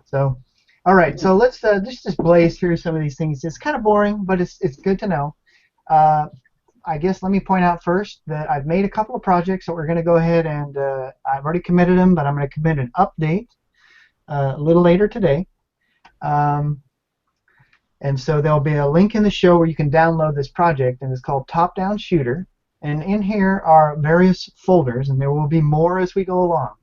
So, all right, so let's just blaze through some of these things. It's kind of boring, but it's good to know. Uh, I guess let me point out first that I've made a couple of projects that we're going to go ahead and I've already committed them, but I'm going to commit an update a little later today. And so there'll be a link in the show where you can download this project, and it's called Top Down Shooter. And in here are various folders, and there will be more as we go along.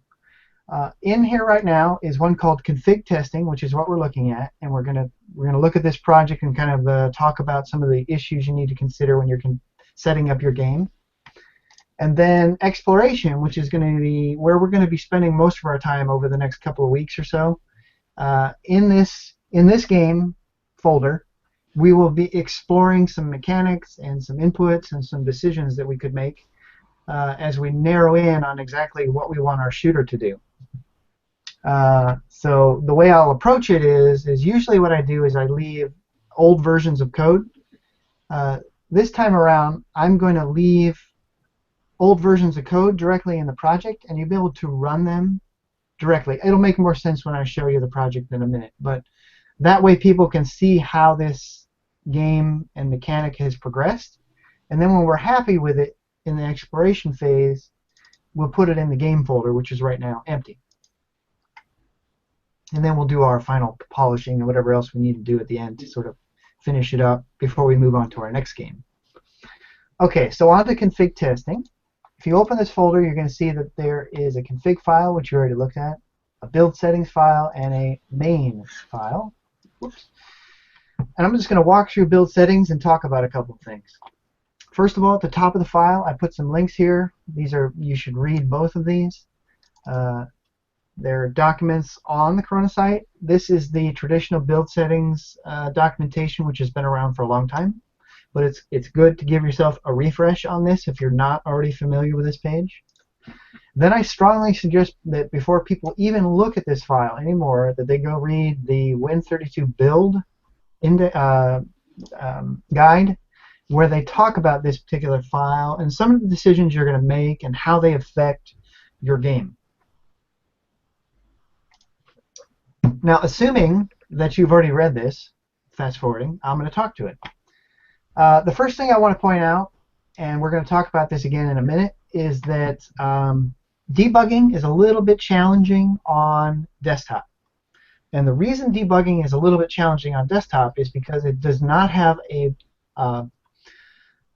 In here right now is one called Config Testing, which is what we're looking at, and we're gonna look at this project and kind of talk about some of the issues you need to consider when you're setting up your game. And then Exploration, which is going to be where we're going to be spending most of our time over the next couple of weeks or so. In this game folder, we will be exploring some mechanics and some inputs and some decisions that we could make as we narrow in on exactly what we want our shooter to do. So the way I'll approach it is usually what I do is I leave old versions of code. This time around, I'm going to leave old versions of code directly in the project, and you'll be able to run them directly. It'll make more sense when I show you the project in a minute, but that way people can see how this game and mechanic has progressed, and then when we're happy with it in the exploration phase, we'll put it in the game folder, which is right now empty. And then we'll do our final polishing and whatever else we need to do at the end to sort of finish it up before we move on to our next game. Okay, so on to config testing. If you open this folder, you're going to see that there is a config file, which you already looked at, a build settings file, and a main file. Whoops. And I'm just going to walk through build settings and talk about a couple of things. First of all, at the top of the file, I put some links here. You should read both of these. They're documents on the Corona site. This is the traditional build settings documentation, which has been around for a long time. But it's good to give yourself a refresh on this if you're not already familiar with this page. Then I strongly suggest that before people even look at this file anymore, that they go read the Win32 build guide, where they talk about this particular file and some of the decisions you're going to make and how they affect your game. Now, assuming that you've already read this, fast forwarding, I'm going to talk to it. The first thing I want to point out, and we're going to talk about this again in a minute, is that debugging is a little bit challenging on desktop. And the reason debugging is a little bit challenging on desktop is because it does not have a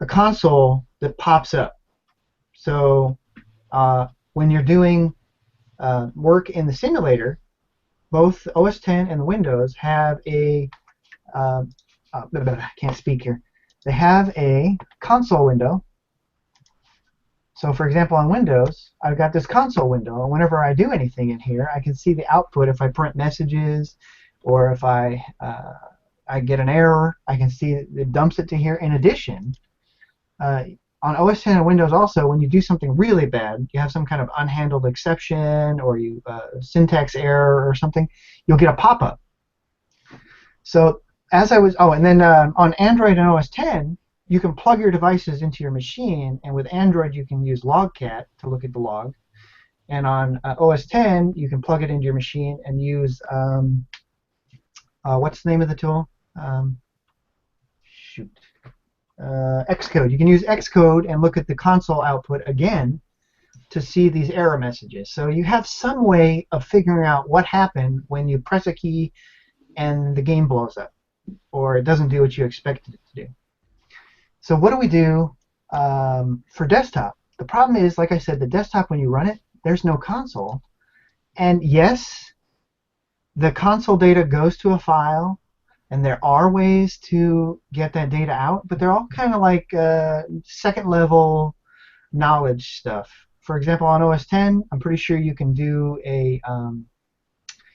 console that pops up. So when you're doing work in the simulator, both OS X and Windows have a I can't speak here. They have a console window. So for example, on Windows, I've got this console window, and whenever I do anything in here, I can see the output. If I print messages, or if I get an error, I can see it dumps it to here. In addition, on OS X and Windows also, when you do something really bad, you have some kind of unhandled exception, or you syntax error or something, you'll get a pop-up. So and then on Android and OS X, you can plug your devices into your machine, and with Android you can use Logcat to look at the log. And on OS X, you can plug it into your machine and use, what's the name of the tool? Xcode. You can use Xcode and look at the console output again to see these error messages. So you have some way of figuring out what happened when you press a key and the game blows up, or it doesn't do what you expected it to do. So what do we do for desktop? The problem is, like I said, the desktop, when you run it, there's no console. And yes, the console data goes to a file, and there are ways to get that data out, but they're all kind of like second-level knowledge stuff. For example, on OS X, I'm pretty sure you can do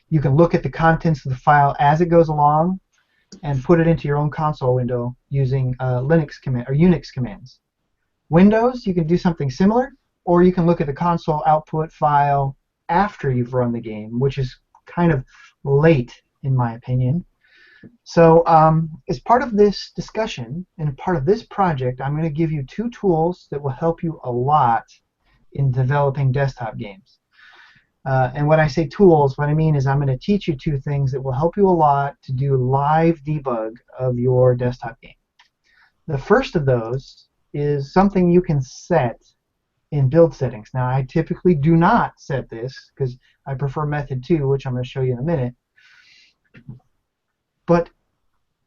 you can look at the contents of the file as it goes along and put it into your own console window using Linux command or Unix commands. Windows, you can do something similar, or you can look at the console output file after you've run the game, which is kind of late, in my opinion. So as part of this discussion and part of this project, I'm going to give you two tools that will help you a lot in developing desktop games. And when I say tools, what I mean is I'm going to teach you two things that will help you a lot to do live debug of your desktop game. The first of those is something you can set in build settings. Now, I typically do not set this because I prefer method 2, which I'm going to show you in a minute. But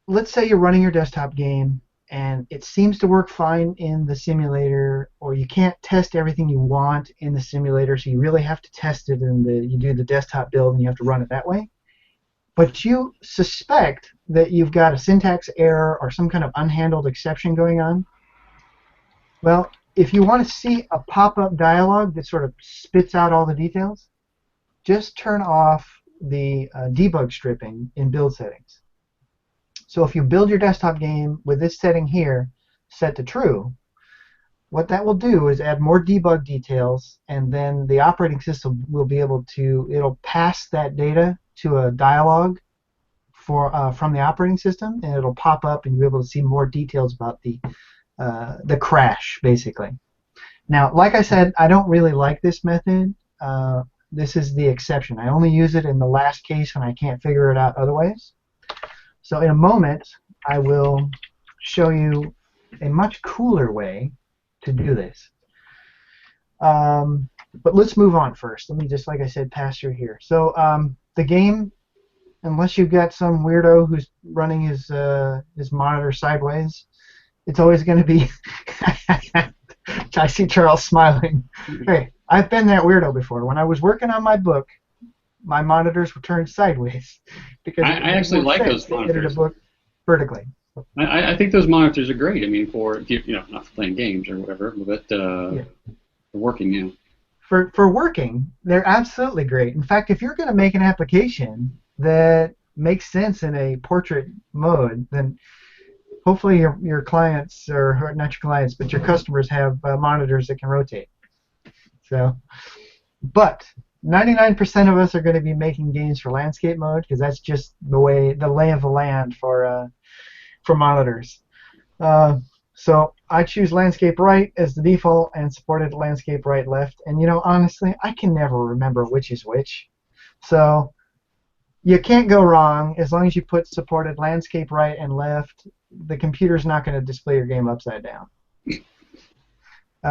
let's say you're running your desktop game and it seems to work fine in the simulator, or you can't test everything you want in the simulator, so you really have to test it in you do the desktop build and you have to run it that way. But you suspect that you've got a syntax error or some kind of unhandled exception going on. Well, if you want to see a pop-up dialog that sort of spits out all the details, just turn off the debug stripping in build settings. So if you build your desktop game with this setting here set to true, what that will do is add more debug details, and then the operating system will be able to, it'll pass that data to a dialog from the operating system, and it'll pop up and you'll be able to see more details about the crash, basically. Now, like I said, I don't really like this method. This is the exception. I only use it in the last case when I can't figure it out otherwise. So in a moment, I will show you a much cooler way to do this. But let's move on first. Let me just, like I said, pass through here. So the game, unless you've got some weirdo who's running his monitor sideways, it's always going to be... I see Charles smiling. Hey, I've been that weirdo before. When I was working on my book, my monitors were turned sideways because I actually like those monitors. The book vertically. I think those monitors are great. I mean, for not for playing games or whatever, but for working, yeah. For working, they're absolutely great. In fact, if you're going to make an application that makes sense in a portrait mode, then hopefully your clients, or not your clients, but your customers have monitors that can rotate. So, but 99% of us are going to be making games for landscape mode because that's just the lay of the land for monitors. So I choose landscape right as the default and supported landscape right left. And honestly, I can never remember which is which. So you can't go wrong as long as you put supported landscape right and left. The computer's not going to display your game upside down.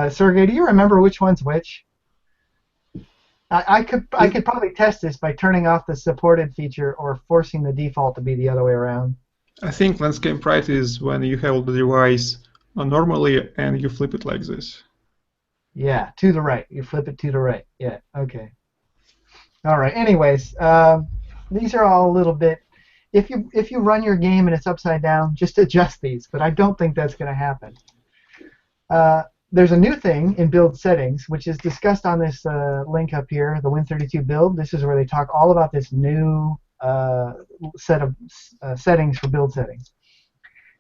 Sergey, do you remember which one's which? I could probably test this by turning off the supported feature or forcing the default to be the other way around. I think landscape right is when you hold the device normally and you flip it like this. Yeah, to the right. You flip it to the right. Yeah, okay. All right. Anyways, these are all a little bit. If you run your game and it's upside down, just adjust these. But I don't think that's going to happen. There's a new thing in build settings, which is discussed on this link up here, the Win32 build. This is where they talk all about this new set of settings for build settings.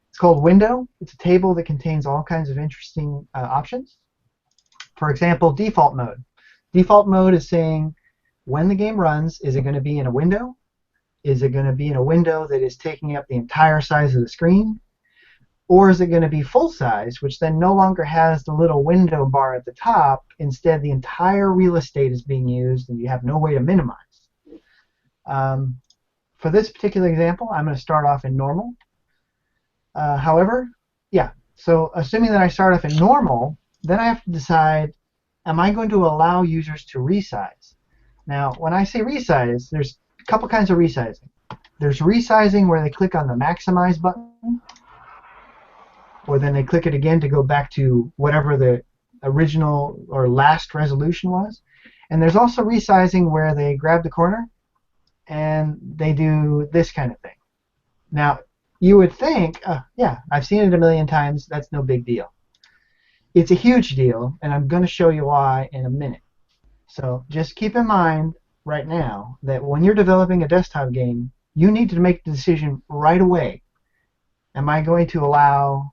It's called Window. It's a table that contains all kinds of interesting options. For example, default mode. Default mode is saying when the game runs, is it going to be in a window? Is it going to be in a window that is taking up the entire size of the screen? Or is it going to be full size, which then no longer has the little window bar at the top? Instead, the entire real estate is being used and you have no way to minimize. For this particular example, I'm going to start off in normal. However, so assuming that I start off in normal, then I have to decide, am I going to allow users to resize? Now, when I say resize, there's a couple kinds of resizing. There's resizing where they click on the maximize button, or then they click it again to go back to whatever the original or last resolution was. And there's also resizing where they grab the corner and they do this kind of thing. Now, you would think, yeah, I've seen it a million times, that's no big deal. It's a huge deal, and I'm going to show you why in a minute. So just keep in mind right now that when you're developing a desktop game, you need to make the decision right away. Am I going to allow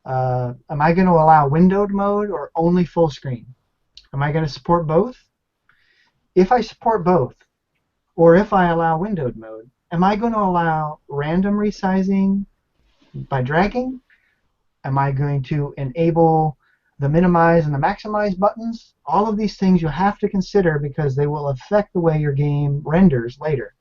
windowed mode or only full screen? Am I going to support both? If I support both, or if I allow windowed mode, am I going to allow random resizing by dragging? Am I going to enable the minimize and the maximize buttons, all of these things you have to consider because they will affect the way your game renders later.